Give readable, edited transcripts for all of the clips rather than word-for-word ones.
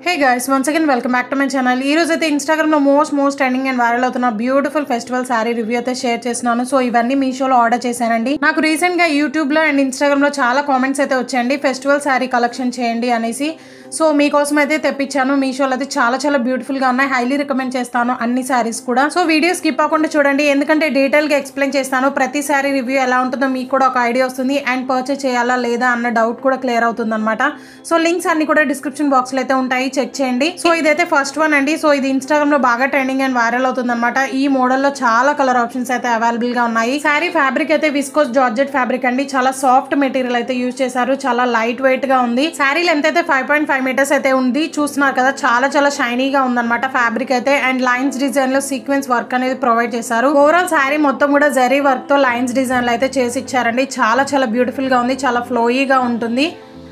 Hey guys, once again welcome back to my channel. ఈ రోజు అయితే ఇన్‌స్టాగ్రామ్ లో మోస్ట్ ట్రెండింగ్ అండ్ వైరల్ అవుతున్న బ్యూటిఫుల్ ఫెస్టివల్ సారీ రివ్యూ అయితే షేర్ చేస్తున్నాను. సో ఇవన్నీ మీషోలో ఆర్డర్ చేశానండి. నాకు రీసెంట్ గా యూట్యూబ్ లో అండ్ ఇన్‌స్టాగ్రామ్ లో చాలా కామెంట్స్ అయితే వచ్చాయండి ఫెస్టివల్ సారీ కలెక్షన్ చేయండి అనేసి. సో మీకోసం అయితే తెప్పించాను. మీషోలో అయితే చాలా బ్యూటిఫుల్ గా ఉన్నాయి. హైలీ రికమెండ్ చేస్తాను అన్ని సారీస్ కూడా. సో వీడియో స్కిప్ అవ్వకుండా చూడండి, ఎందుకంటే డీటెయిల్ గా ఎక్స్ప్లెయిన్ చేస్తాను. ప్రతి సారీ రివ్యూ ఎలా ఉంటుందో మీకు కూడా ఒక ఐడియా వస్తుంది అండ్ పర్చేస్ చేయాలా లేదా అన్న డౌట్ కూడా క్లియర్ అవుతుంది అనమాట. సో లింక్స్ అన్ని కూడా డిస్క్రిప్షన్ బాక్స్ లో అయితే ఉంటాయి, చెక్ చేయండి. సో ఇదైతే ఫస్ట్ వన్ అండి. సో ఇది ఇన్‌స్టాగ్రామ్ లో బాగా ట్రెండింగ్ అండ్ వైరల్ అవుతుంది అనమాట. ఈ మోడల్ లో చాలా కలర్ ఆప్షన్స్ అయితే అవైలబుల్ గా ఉన్నాయి. సారీ ఫ్యాబ్రిక్ అయితే విస్కోస్ జార్జెట్ ఫ్యాబ్రిక్ అండి. చాలా సాఫ్ట్ మెటీరియల్ అయితే యూజ్ చేశారు. చాలా లైట్ వెయిట్ గా ఉంది. సారీ లెంత్ అయితే 5.5 మీటర్స్ అయితే ఉంది. చూస్తున్నారు కదా, చాలా షైనీగా ఉందన్నమాట ఫ్యాబ్రిక్ అయితే. అండ్ లైన్స్ డిజైన్ లో సీక్వెన్స్ వర్క్ అనేది ప్రొవైడ్ చేశారు. ఓవరాల్ సారీ మొత్తం కూడా జరీ వర్క్ తో లైన్స్ డిజైన్ లో అయితే చేసి ఇచ్చారండి. చాలా బ్యూటిఫుల్ గా ఉంది, చాలా ఫ్లోయీగా ఉంటుంది.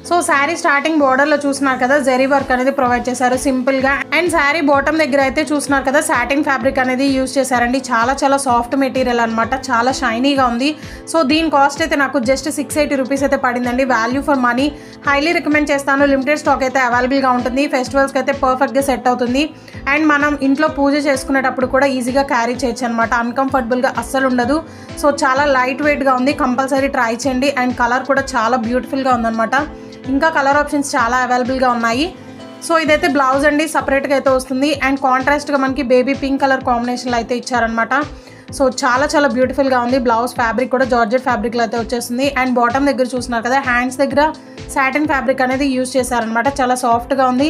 సో శారీ స్టార్టింగ్ బోర్డర్ లో చూస్తున్నారు కదా, జరీ వర్క్ అనేది ప్రొవైడ్ చేశారు సింపుల్ గా. అండ్ శారీ బాటమ్ దగ్గర అయితే చూస్తున్నారు కదా, సాటిన్ ఫ్యాబ్రిక్ అనేది యూజ్ చేశారండి. చాలా సాఫ్ట్ మెటీరియల్ అనమాట, చాలా షైనీగా ఉంది. సో దీని కాస్ట్ అయితే నాకు జస్ట్ 680 రూపీస్ అయితే పడిందండి. Value for money, highly recommend చేస్తాను. లిమిటెడ్ స్టాక్ అయితే అవైలబుల్ గా ఉంటుంది. ఫెస్టివల్స్కి అయితే పర్ఫెక్ట్ గా సెట్ అవుతుంది. అండ్ మనం ఇంట్లో పూజ చేసుకునేటప్పుడు కూడా ఈజీగా క్యారీ చేయొచ్చు అనమాట. అన్కంఫర్టబుల్ గా అస్సలు ఉండదు. సో చాలా లైట్ వెయిట్ గా ఉంది. కంపల్సరీ ట్రై చేయండి. అండ్ కలర్ కూడా చాలా బ్యూటిఫుల్ గా ఉందన్నమాట. ఇంకా కలర్ ఆప్షన్స్ చాలా అవైలబుల్ గా ఉన్నాయి. సో ఇదైతే బ్లౌజ్ అండి, సపరేట్ గా అయితే వస్తుంది. అండ్ కాంట్రాస్ట్ గా మనకి బేబీ పింక్ కలర్ కాంబినేషన్ లో అయితే ఇచ్చారనమాట. సో చాలా బ్యూటిఫుల్ గా ఉంది. బ్లౌజ్ ఫ్యాబ్రిక్ కూడా జార్జెట్ ఫ్యాబ్రిక్ లో అయితే వచ్చేస్తుంది. అండ్ బాటమ్ దగ్గర చూస్తున్నారు కదా, హ్యాండ్స్ దగ్గర సాటిన్ ఫ్యాబ్రిక్ అనేది యూజ్ చేశారనమాట. చాలా సాఫ్ట్ గా ఉంది.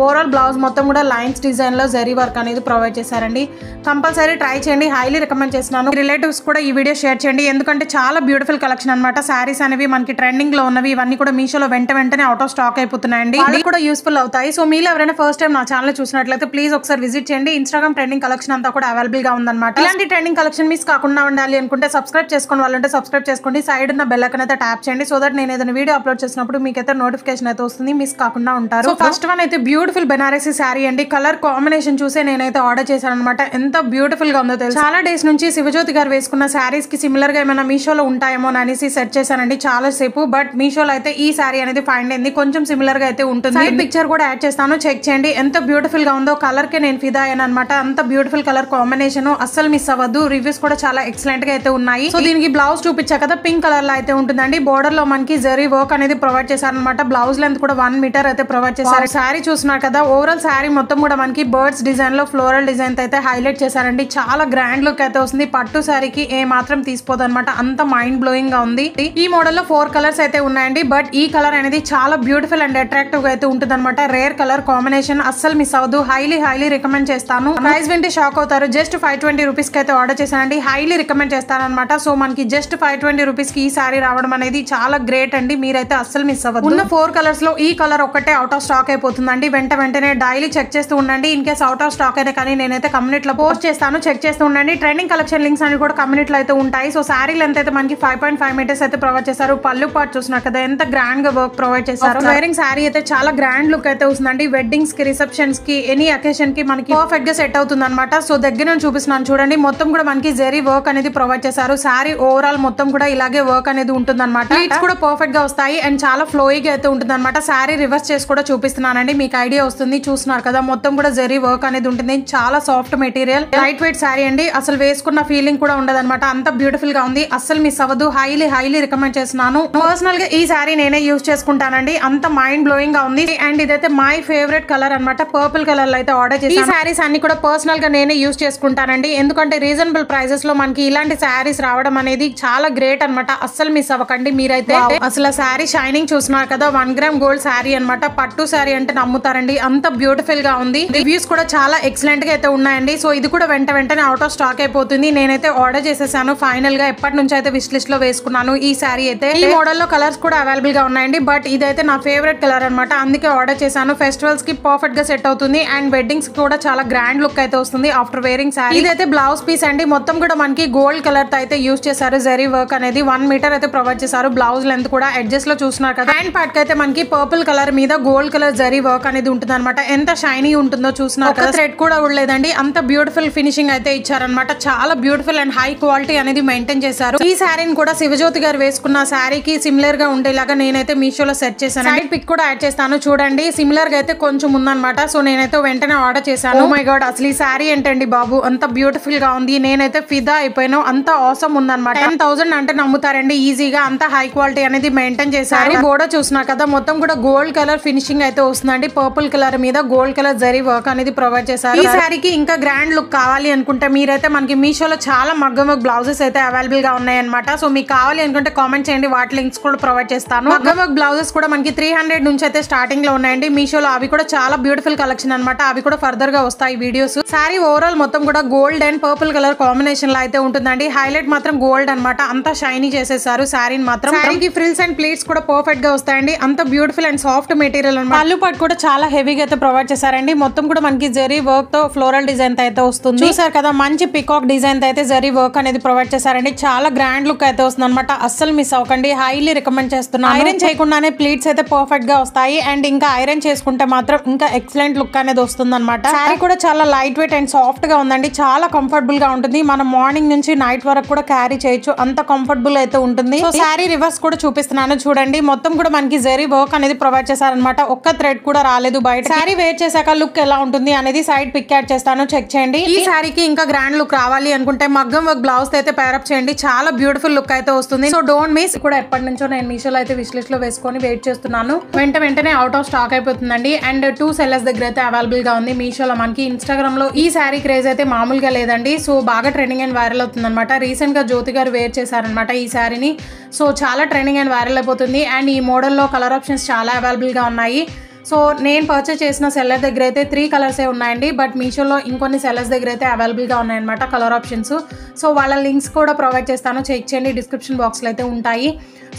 ఓవరాల్ బ్లౌజ్ మొత్తం కూడా లైన్స్ డిజైన్ లో జరీ వర్క్ అనేది ప్రొవైడ్ చేశారండి. కంపల్సరీ ట్రై చేయండి, హైలీ రికమెండ్ చేస్తున్నాను. రిలేటివ్స్ కూడా ఈ వీడియో షేర్ చేయండి, ఎందుకంటే చాలా బ్యూటిఫుల్ కలెక్షన్ అనమాట. సారీస్ అనేవి మనకి ట్రెండింగ్ లో ఉన్నవి, ఇవన్నీ కూడా మీషోలో వెంటనే అవుట్ ఆఫ్ స్టాక్ అయిపోతున్నాయండి. అవి కూడా యూస్ఫుల్ అవుతాయి. సో మీరు ఎవరైనా ఫస్ట్ టైం నా ఛానల్ చూసినట్లయితే ప్లీజ్ ఒకసారి విజిట్ చేయండి. ఇన్‌స్టాగ్రామ్ ట్రెండింగ్ కలెక్షన్ అంతా కూడా అవైలబుల్ గా ఉందన్నమాట. ఇలాంటి ట్రెండింగ్ కలెక్షన్ మిస్ కాకుండా ఉండాలి అనుకుంటే సబ్స్క్రైబ్ చేసుకోండి, వాళ్ళంటే సబ్స్క్రైబ్ చేసుకోండి. సైడ్ ఉన్న బెల్ ఐకాన్ అయితే ట్యాప్ చేయండి, సో దట్ నేను ఏదైనా వీడియో అప్లోడ్ చేసినప్పుడు మీకు అయితే నోటిఫికేషన్ అయితే వస్తుంది, మిస్ కాకుండా ఉంటారు. ఫస్ట్ వన్ అయితే బ్యూటిఫుల్ బెనారసీ శారీ అండి. కలర్ కాంబినేషన్ చూసే నేనైతే ఆర్డర్ చేశాను అనమాట. ఎంత బ్యూటిఫుల్ గా ఉందో తెలుసు. చాలా డేస్ నుంచి శివజ్యోతి గారు వేసుకున్న శారీస్ కి సిమిలర్ గా ఏమైనా మీషోలో ఉంటాయేమో అనేసి సెర్చ్ చేశానండి చాలా సేపు. బట్ మీషోలో అయితే ఈ శారీ అనేది ఫైండ్ అయింది. కొంచెం సిమిలర్ గా అయితే ఉంటుంది. పిక్చర్ కూడా యాడ్ చేస్తాను, చెక్ చేయండి. ఎంత బ్యూటిఫుల్ గా ఉందో. కలర్ కి నేను ఫిదా అయ్యాను అనమాట. అంత బ్యూటిఫుల్ కలర్ కాంబినేషన్, అస్సలు మిస్ అవ్వద్దు. రివ్యూస్ కూడా చాలా ఎక్సలెంట్ గా అయితే ఉన్నాయి. సో దీనికి బ్లౌజ్ చూపించా కదా, పింక్ కలర్ లో అయితే ఉంటుందండి. బోర్డర్ లో మనకి జరీ వర్క్ అనేది ప్రొవైడ్ చేశారనమాట. బ్లౌజ్ లెంత్ కూడా 1 మీటర్ అయితే ప్రొవైడ్ చేశారు. శారీ చూస్తున్నారు కదా, ఓవరాల్ శారీ మొత్తం కూడా మనకి బర్డ్స్ డిజైన్ లో ఫ్లోరల్ డిజైన్ అయితే హైలైట్ చేశారండి. చాలా గ్రాండ్ లుక్ అయితే వస్తుంది. పట్టు శారీకి ఏ మాత్రం తీసిపోదు అనమాట, అంత మైండ్ బ్లోయింగ్ గా ఉంది. ఈ మోడల్ లో 4 కలర్స్ అయితే ఉన్నాయండి. బట్ ఈ కలర్ అనేది చాలా బ్యూటిఫుల్ అండ్ అట్రాక్టివ్ గా అయితే ఉంటుంది అనమాట. రేర్ కలర్ కాంబినేషన్, అస్సలు మిస్ అవ్వదు. హైలీ రికమెండ్ చేస్తాను. ప్రైస్ వింటే షాక్ అవుతారు. జస్ట్ 520 రూపీస్ కి అయితే ఆర్డర్ చేశానండి. హైలీ రికమెండ్ చేస్తాను అనమాట. సో మనకి జస్ట్ 520 రూపీస్ కి ఈ సారీ రావడం అనేది చాలా గ్రేట్ అండి. మీరైతే అస్సలు మిస్ అవ్వదు. ఉన్న 4 కలర్స్ లో ఈ కలర్ ఒక్కటే అవుట్ ఆఫ్ స్టాక్ అయిపోతుందండి. వెంటనే డైలీ చెక్ చేస్తూ ఉండండి. In case out of stock అయితే కానీ నేనైతే కమ్యూనిటీలో పోస్ట్ చేస్తాను, చెక్ చేస్తూ ఉండండి. ట్రెండింగ్ కలెక్షన్ లింక్స్ అన్ని కూడా కమ్యూనిటీలో అయితే ఉంటాయి. సో శారీ లెంత్ అయితే మనకి 5.5 మీటర్స్ అయితే ప్రొవైడ్ చేశారు. పళ్ళు పార్ట్ చూస్తున్నారు కదా, ఎంత గ్రాండ్ గా వర్క్ ప్రొవైడ్ చేశారు. వేరింగ్ శారీ అయితే చాలా గ్రాండ్ లుక్ అయితే వస్తుందండి. వెడ్డింగ్స్ కి, రిసెప్షన్స్ కి, ఎనీ అకేషన్ కి మనకి పర్ఫెక్ట్ గా సెట్ అవుతుంది అనమాట. సో దగ్గర నుంచి చూపిస్తున్నాను చూడండి, మొత్తం కూడా మనకి జరీ వర్క్ అనేది ప్రొవైడ్ చేశారు. శారీ ఓవరాల్ మొత్తం కూడా ఇలాగే వర్క్ అనేది ఉంటుంది అనమాట. ప్లీట్స్ కూడా పర్ఫెక్ట్ గా వస్తాయి అండ్ చాలా ఫ్లోయిగా అయితే ఉంటుంది అనమాట. శారీ రివర్స్ చేసి కూడా చూపిస్తున్నానండి, మీకు ఐడియా వస్తుంది. చూస్తున్నారు కదా, మొత్తం కూడా జరీ వర్క్ అనేది ఉంటుంది. చాలా soft material, light weight sari అండి. అసలు వేసుకున్న ఫీలింగ్ కూడా ఉండదు అనమాట. అంత బ్యూటిఫుల్ గా ఉంది, అస్సలు మిస్ అవ్వదు. హైలీ రికమెండ్ చేస్తున్నాను. పర్సనల్ గా ఈ శారీ నేనే యూజ్ చేసుకుంటానండి. అంత మైండ్ బ్లోయింగ్ గా ఉంది. అండ్ ఇదైతే మై ఫేవరెట్ కలర్ అనమాట. పర్పుల్ కలర్ లో అయితే ఆర్డర్ చేశాను. ఈ శారీస్ అన్ని కూడా పర్సనల్ గా నేనే యూజ్ చేసుకుంటానండి. ఎందుకంటే రీజనబుల్ ప్రైజెస్ లో మనకి ఇలాంటి శారీస్ రావడం అనేది చాలా గ్రేట్ అనమాట. అస్సలు మిస్ అవ్వకండి మీరైతే. అసలు శారీ షైనింగ్ చూస్తున్నారు కదా, 1 గ్రామ్ గోల్డ్ శారీ అనమాట. పట్టు శారీ అంటే నమ్ముతారండి, అంత బ్యూటిఫుల్ గా ఉంది. రివ్యూస్ కూడా చాలా ఎక్సలెంట్ గా అయితే ఉన్నాయండి. సో ఇది కూడా వెంటనే అవుట్ ఆఫ్ స్టాక్ అయిపోతుంది. నేనైతే ఆర్డర్ చేసేసాను ఫైనల్ గా. ఎప్పటి నుంచి అయితే విష్ లిస్ట్ లో వేసుకున్నాను ఈ శారీ అయితే. ఈ మోడల్ లో కలర్స్ కూడా అవైలబుల్ గా ఉన్నాయండి. బట్ ఇదైతే నా ఫేవరెట్ కలర్ అనమాట, అందుకే ఆర్డర్ చేశాను. ఫెస్టివల్స్ కి పర్ఫెక్ట్ గా సెట్ అవుతుంది అండ్ వెడ్డింగ్స్ కూడా చాలా గ్రాండ్ లుక్ అయితే వస్తుంది ఆఫ్టర్ వేరింగ్ శారీ. ఇదైతే బ్లౌజ్ పీస్ అండి. మొత్తం కూడా మనకి గోల్డ్ కలర్ తో అయితే యూస్ చేశారు జరీ వర్క్ అనేది 1 మీటర్ అయితే ప్రొవైడ్ చేశారు బ్లౌజ్ లెంత్ కూడా ఎడ్జెస్ లో చూస్తున్నారు కదా హ్యాండ్ పార్ట్ కి అయితే మనకి పర్పుల్ కలర్ మీద గోల్డ్ కలర్ జరీ వర్క్ అనేది ఉంటుంది అనమాట ఎంత షైనీ ఉంటుందో చూస్తున్నారు కదా థ్రెడ్ కూడా ఉండలేదండి అంత బ్యూటిఫుల్ ఫినిషింగ్ అయితే ఇచ్చారనమాట చాలా బ్యూటిఫుల్ అండ్ హై క్వాలిటీ అనేది మెయింటైన్ చేశారు ఈ శారీని కూడా శివజ్యోతి గారు వేసుకున్న శారీకి సిమిలర్ గా ఉండేలాగా నేనైతే మీషోలో సెట్ చేశాను సైడ్ పిక్ కూడా యాడ్ చేస్తాను చూడండి సిమిలర్ గా అయితే కొంచెం ఉందన్నమాట సో నేనైతే వెంటనే ఆర్డర్ చేశాను ఓ మై గాడ్ అసలు ఈ శారీ ఏంటండి బాబు అంత బ్యూటిఫుల్ గా ఉంది నేనైతే ఫిదా అయిపోయాను అంత ఆసమ్ ఉందన్నమాట 10,000 అంటే నమ్ముతారండి ఈజీగా అంత హై క్వాలిటీ అనేది మెయింటైన్ చేశారు బోర్డర్ చూసినా కదా మొత్తం కూడా గోల్డ్ కలర్ ఫినిషింగ్ అయితే వస్తుందండి పర్పుల్ కలర్ మీద గోల్డ్ కలర్ జరీ వర్క్ అనేది ప్రొవైడ్ చేశారు ఈ శారీకి ఇంకా గ్రాండ్ లుక్ కావాలి అనుకుంటే మీరైతే మనకి మీషోలో చాలా మగ్గం వర్క్ బ్లౌజెస్ అయితే అవైలబుల్ గా ఉన్నాయన్నమాట సో మీకు కావాలి అనుకుంటే కామెంట్ చేయండి వాటి లింక్స్ కూడా ప్రొవైడ్ చేస్తాను మగ్గం వర్క్ బ్లౌజెస్ కూడా మనకి 300 నుంచి అయితే స్టార్టింగ్ లో ఉన్నాయండి మీషోలో అవి కూడా చాలా బ్యూటిఫుల్ కలెక్షన్ అనమాట అవి కూడా ఫర్దర్ గా వస్తాయి వీడియోస్ శారీ ఓవరాల్ మొత్తం కూడా gold and purple colour combination లో అయితే ఉంటుందండి హైలైట్ మాత్రం గోల్డ్ అన్నమాట అంతా షైనీ చేసేసారు శారీని మాత్రం శారీకి ఫ్రిల్స్ అండ్ ప్లీట్స్ కూడా పర్ఫెక్ట్ గా వస్తాయండి అంత బ్యూటిఫుల్ అండ్ సాఫ్ట్ మెటీరియల్ అన్నమాట పళ్ళు పాటు కూడా చాలా హెవీగా అయితే ప్రొవైడ్ చేశారండి మొత్తం కూడా మనకి జరీ వర్క్ తో ఫ్లోరల్ డిజైన్ అయితే వస్తుంది చూసారు కదా మంచి పికాక్ డిజైన్ అయితే జరీ వర్క్ అనేది ప్రొవైడ్ చేశారండి చాలా గ్రాండ్ లుక్ అయితే వస్తుంది అనమాట అస్సలు మిస్ అవ్వకండి హైలీ రికమెండ్ చేస్తున్నాను ఐరన్ చేయకుండానే ప్లీట్స్ అయితే పర్ఫెక్ట్ గా వస్తాయి అండ్ ఇంకా ఐరన్ చేసుకుంటే మాత్రం ఇంకా ఎక్సలెంట్ లుక్ అనేది వస్తుంది అనమాట శారీ కూడా చాలా లైట్ వెయిట్ అండ్ సాఫ్ట్ గా ఉందండి చాలా కంఫర్టబుల్ గా ఉంటుంది మనం మార్నింగ్ నుంచి నైట్ వరకు కూడా క్యారీ చేయొచ్చు అంత కంఫర్టబుల్ అయితే ఉంటుంది సో శారీ రివర్స్ కూడా చూపిస్తున్నాను చూడండి మొత్తం కూడా మనకి జరీ వర్క్ అనేది ప్రొవైడ్ చేశారనమాట ఒక్క థ్రెడ్ కూడా రాలేదు బయట శారీ వేర్ చేశాక లుక్ ఎలా ఉంటుంది అనేది సైడ్ పిక్ యాడ్ చేస్తాను చెక్ చేయండి ఈ శారీకి ఇంకా గ్రాండ్ లుక్ రావాలి అనుకుంటే మగ్గం వర్క్ బ్లౌజ్ అయితే పేరప్ చేయండి చాలా బ్యూటిఫుల్ లుక్ అయితే వస్తుంది సో డోంట్ మిస్ కూడా ఎప్పటి నుంచో నేను మీషోలో అయితే విష్ లిస్ట్ లో వేసుకొని వెయిట్ చేస్తున్నాను వెంటనే అవుట్ ఆఫ్ స్టాక్ అయిపోతుందండి అండ్ 2 సెల్లర్స్ దగ్గర అయితే అవైలబుల్ గా ఉంది మీషోలో మనకి ఇన్స్టాగ్రామ్ లో ఈ శారీ క్రేజ్ అయితే మామూలుగా లేదండి సో బాగా ట్రెండింగ్ అండ్ వైరల్ అవుతుంది అనమాట రీసెంట్ గా జ్యోతి గారు వేర్ చేశారనమాట ఈ శారీని సో చాలా ట్రెండింగ్ అండ్ వైరల్ అయిపోతుంది అండ్ ఈ మోడల్లో కలర్ ఆప్షన్స్ చాలా అవైలబుల్ గా ఉన్నాయి సో నేను పర్చేస్ చేసిన సెల్లర్ దగ్గర అయితే 3 కలర్సే ఉన్నాయండి బట్ మీషోలో ఇంకొన్ని సెల్లర్స్ దగ్గర అయితే అవైలబుల్గా ఉన్నాయన్నమాట కలర్ ఆప్షన్స్ సో వాళ్ళ లింక్స్ కూడా ప్రొవైడ్ చేస్తాను చెక్ చేయండి డిస్క్రిప్షన్ బాక్స్లో అయితే ఉంటాయి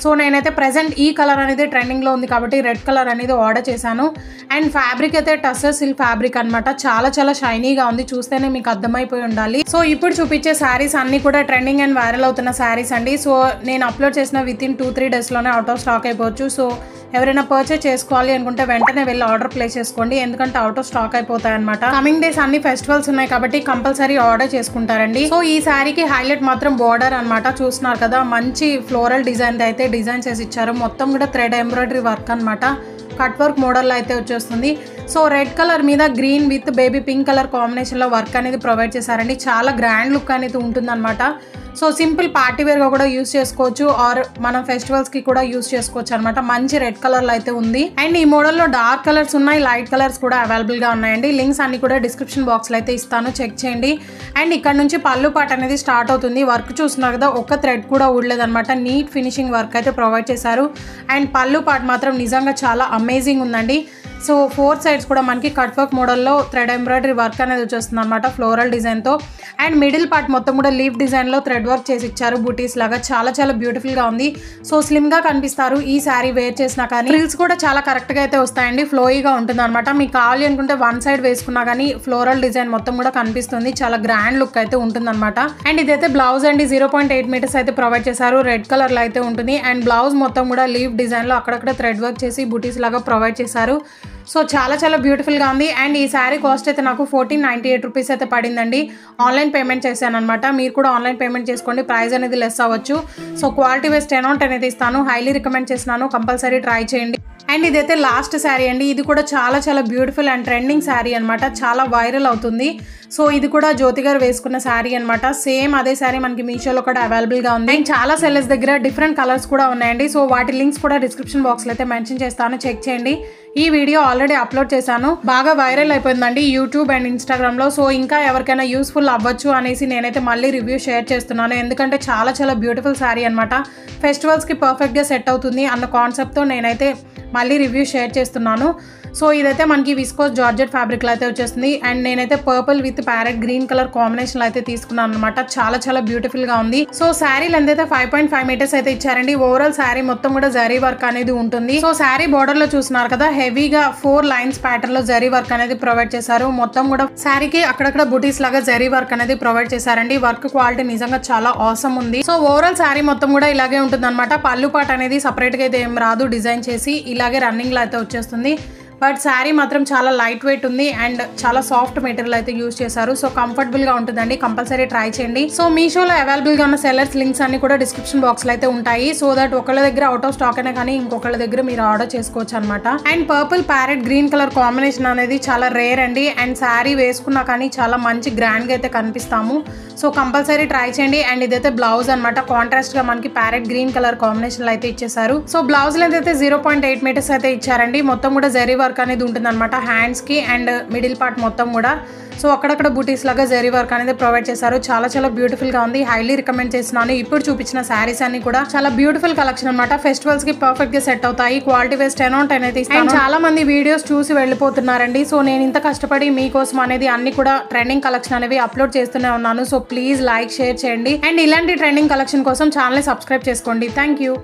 సో నేనైతే ప్రెసెంట్ ఈ కలర్ అనేది ట్రెండింగ్లో ఉంది కాబట్టి రెడ్ కలర్ అనేది ఆర్డర్ చేశాను అండ్ ఫ్యాబ్రిక్ అయితే టస్సర్ సిల్క్ ఫ్యాబ్రిక్ అనమాట చాలా షైనీగా ఉంది చూస్తేనే మీకు అర్థమైపోయి ఉండాలి సో ఇప్పుడు చూపించే శారీస్ అన్ని కూడా ట్రెండింగ్ అండ్ వైరల్ అవుతున్న శారీస్ అండి సో నేను అప్లోడ్ చేసిన విత్ ఇన్ 2-3 డేస్లోనే అవుట్ ఆఫ్ స్టాక్ అయిపోవచ్చు సో ఎవరైనా పర్చేస్ చేసుకోవాలి అనుకుంటే వెంటనే వెళ్ళి ఆర్డర్ ప్లేస్ చేసుకోండి ఎందుకంటే అవుట్ ఆఫ్ స్టాక్ అయిపోతాయి అనమాట కమింగ్ డేస్ అన్ని ఫెస్టివల్స్ ఉన్నాయి కాబట్టి కంపల్సరీ ఆర్డర్ చేసుకుంటారండి సో ఈ శారీకి హైలైట్ మాత్రం బోర్డర్ అనమాట చూస్తున్నారు కదా మంచి ఫ్లోరల్ డిజైన్ అయితే డిజైన్ చేసి ఇచ్చారు మొత్తం కూడా థ్రెడ్ ఎంబ్రాయిడరీ వర్క్ అనమాట కట్ వర్క్ మోడల్లో అయితే వచ్చేస్తుంది సో రెడ్ కలర్ మీద green with baby pink colour కాంబినేషన్లో వర్క్ అనేది ప్రొవైడ్ చేశారండి చాలా గ్రాండ్ లుక్ అనేది ఉంటుంది అనమాట సో సింపుల్ పార్టీ వేర్గా కూడా యూస్ చేసుకోవచ్చు ఆర్ మనం ఫెస్టివల్స్కి కూడా యూస్ చేసుకోవచ్చు అనమాట మంచి రెడ్ కలర్లో అయితే ఉంది అండ్ ఈ మోడల్లో డార్క్ కలర్స్ ఉన్నాయి లైట్ కలర్స్ కూడా అవైలబుల్గా ఉన్నాయండి లింక్స్ అన్ని కూడా డిస్క్రిప్షన్ బాక్స్లో అయితే ఇస్తాను చెక్ చేయండి అండ్ ఇక్కడ నుంచి పళ్ళు పాట అనేది స్టార్ట్ అవుతుంది వర్క్ చూస్తున్నారు కదా ఒక్క థ్రెడ్ కూడా ఊడలేదన్నమాట నీట్ ఫినిషింగ్ వర్క్ అయితే ప్రొవైడ్ చేశారు అండ్ పళ్ళు పాట మాత్రం నిజంగా చాలా అమేజింగ్ ఉందండి సో 4 సైడ్స్ కూడా మనకి కట్ వర్క్ మోడల్లో థ్రెడ్ ఎంబ్రాయిడరీ వర్క్ అనేది వచ్చేస్తుంది అనమాట ఫ్లోరల్ డిజైన్తో అండ్ మిడిల్ పార్ట్ మొత్తం కూడా లీఫ్ డిజైన్లో థ్రెడ్ వర్క్ చేసి ఇచ్చారు బూటీస్ లాగా చాలా బ్యూటిఫుల్గా ఉంది సో స్లిమ్గా కనిపిస్తారు ఈ శారీ వేర్ చేసినా కానీ ఫ్రిల్స్ కూడా చాలా కరెక్ట్గా అయితే వస్తాయండి ఫ్లోయిగా ఉంటుంది అనమాట మీకు కావాలి అనుకుంటే 1 సైడ్ వేసుకున్నా కానీ ఫ్లోరల్ డిజైన్ మొత్తం కూడా కనిపిస్తుంది చాలా గ్రాండ్ లుక్ అయితే ఉంటుంది అనమాట అండ్ ఇదైతే బ్లౌజ్ అండి 0.8 మీటర్స్ అయితే ప్రొవైడ్ చేశారు రెడ్ కలర్లో అయితే ఉంటుంది అండ్ బ్లౌజ్ మొత్తం కూడా లీఫ్ డిజైన్లో అక్కడక్కడ థ్రెడ్ వర్క్ చేసి బూటీస్ లాగా ప్రొవైడ్ చేశారు సో చాలా బ్యూటిఫుల్గా ఉంది అండ్ ఈ శారీ కాస్ట్ అయితే నాకు 1498 రూపీస్ అయితే పడిందండి ఆన్లైన్ పేమెంట్ చేశాను అనమాట మీరు కూడా ఆన్లైన్ పేమెంట్ చేసుకోండి ప్రైస్ అనేది లెస్ అవ్వచ్చు సో క్వాలిటీ వైజ్ 10 out అనేది ఇస్తాను హైలీ రికమెండ్ చేస్తున్నాను కంపల్సరీ ట్రై చేయండి అండ్ ఇదైతే లాస్ట్ శారీ అండి ఇది కూడా చాలా బ్యూటిఫుల్ అండ్ ట్రెండింగ్ శారీ అనమాట చాలా వైరల్ అవుతుంది సో ఇది కూడా జ్యోతి గారు వేసుకున్న శారీ అనమాట సేమ్ అదే శారీ మనకి మీషోలో కూడా అవైలబుల్గా ఉంది అండ్ చాలా సెల్లర్స్ దగ్గర డిఫరెంట్ కలర్స్ కూడా ఉన్నాయండి సో వాటి లింక్స్ కూడా డిస్క్రిప్షన్ బాక్స్లో అయితే మెన్షన్ చేస్తాను చెక్ చేయండి ఈ వీడియో ఆల్రెడీ అప్లోడ్ చేశాను బాగా వైరల్ అయిపోయిందండి యూట్యూబ్ అండ్ ఇన్స్టాగ్రామ్లో సో ఇంకా ఎవరికైనా యూస్ఫుల్ అవ్వచ్చు అనేసి నేనైతే మళ్ళీ రివ్యూ షేర్ చేస్తున్నాను ఎందుకంటే చాలా బ్యూటిఫుల్ శారీ అనమాట ఫెస్టివల్స్కి పర్ఫెక్ట్గా సెట్ అవుతుంది అన్న కాన్సెప్ట్తో నేనైతే మళ్ళీ రివ్యూ షేర్ చేస్తున్నాను సో ఇదైతే మనకి విస్కోస్ జార్జెట్ ఫ్యాబ్రిక్ లో అయితే వచ్చేస్తుంది. అండ్ నేనైతే purple with parrot green colour combination లో అయితే తీసుకున్నాను అనమాట. చాలా చాలా బ్యూటిఫుల్ గా ఉంది. సో శారీ లెంత్ అయితే 5.5 మీటర్స్ అయితే ఇచ్చారండి. ఓవరాల్ శారీ మొత్తం కూడా జరీ వర్క్ అనేది ఉంటుంది. సో శారీ బోర్డర్ లో చూస్తున్నారు కదా, హెవీగా 4 లైన్స్ ప్యాటర్న్ లో జరీ వర్క్ అనేది ప్రొవైడ్ చేశారు. మొత్తం కూడా శారీకి అక్కడక్కడ బుటీస్ లాగా జరీ వర్క్ అనేది ప్రొవైడ్ చేశారండి. వర్క్ క్వాలిటీ నిజంగా చాలా ఆసమ్ ఉంది. సో ఓవరాల్ శారీ మొత్తం కూడా ఇలాగే ఉంటుంది అనమాట. పళ్ళు పాట అనేది సపరేట్ గా అయితే ఏం రాదు, డిజైన్ చేసి ఇలాగే రన్నింగ్ లో అయితే వచ్చేస్తుంది. బట్ శారీ మాత్రం చాలా లైట్ వెయిట్ ఉంది అండ్ చాలా సాఫ్ట్ మెటీరియల్ అయితే యూజ్ చేశారు. సో కంఫర్టబుల్ గా ఉంటుందండి, కంపల్సరీ ట్రై చేయండి. సో మీషోలో అవైలబుల్ గా ఉన్న సెల్లర్స్ లింక్స్ అన్ని కూడా డిస్క్రిప్షన్ బాక్స్ లో అయితే ఉంటాయి. సో దట్ ఒకళ్ళ దగ్గర అవుట్ ఆఫ్ స్టాక్ అయినా కానీ ఇంకొకళ్ళ దగ్గర మీరు ఆర్డర్ చేసుకోవచ్చు అనమాట. And purple parrot green colour combination అనేది చాలా రేర్ అండి. అండ్ శారీ వేసుకున్నా కానీ చాలా మంచి గ్రాండ్ గా అయితే కనిపిస్తాము. సో కంపల్సరీ ట్రై చేయండి. అండ్ ఇదైతే బ్లౌజ్ అనమాట. కాంట్రాస్ట్ గా మనకి ప్యారెట్ గ్రీన్ కలర్ కాంబినేషన్ లో అయితే ఇచ్చేసారు. సో బ్లౌజ్ లెంత్ అయితే 0.8 మీటర్స్ అయితే ఇచ్చారండి. మొత్తం కూడా జరీ వర్క్ అనేది ఉంటుంది అనమాట హ్యాండ్స్ కి అండ్ మిడిల్ పార్ట్ మొత్తం కూడా. సో అక్కడక్కడ బూటీస్ లాగా జరీ వర్క్ అనేది ప్రొవైడ్ చేశారు. చాలా చాలా బ్యూటిఫుల్ గా ఉంది. హైలీ రికమెండ్ చేస్తున్నాను. ఇప్పుడు చూపించిన శారీస్ అన్ని కూడా చాలా బ్యూటిఫుల్ కలెక్షన్ అనమాట. ఫెస్టివల్స్ కి పర్ఫెక్ట్ గా సెట్ అవుతాయి. క్వాలిటీ వైస్ 10/10 అయితే ఇస్తాను. చాలా మంది వీడియోస్ చూసి వెళ్ళిపోతున్నారండి. సో నేను ఇంత కష్టపడి మీకోసం అనేది అన్ని కూడా ట్రెండింగ్ కలెక్షన్ అనేవి అప్లోడ్ చేస్తూనే ఉన్నాను. సో ప్లీజ్ లైక్, షేర్ చేయండి. అండ్ ఇలాంటి ట్రెండింగ్ కలెక్షన్ కోసం ఛానల్ సబ్స్క్రైబ్ చేసుకోండి. Thank you.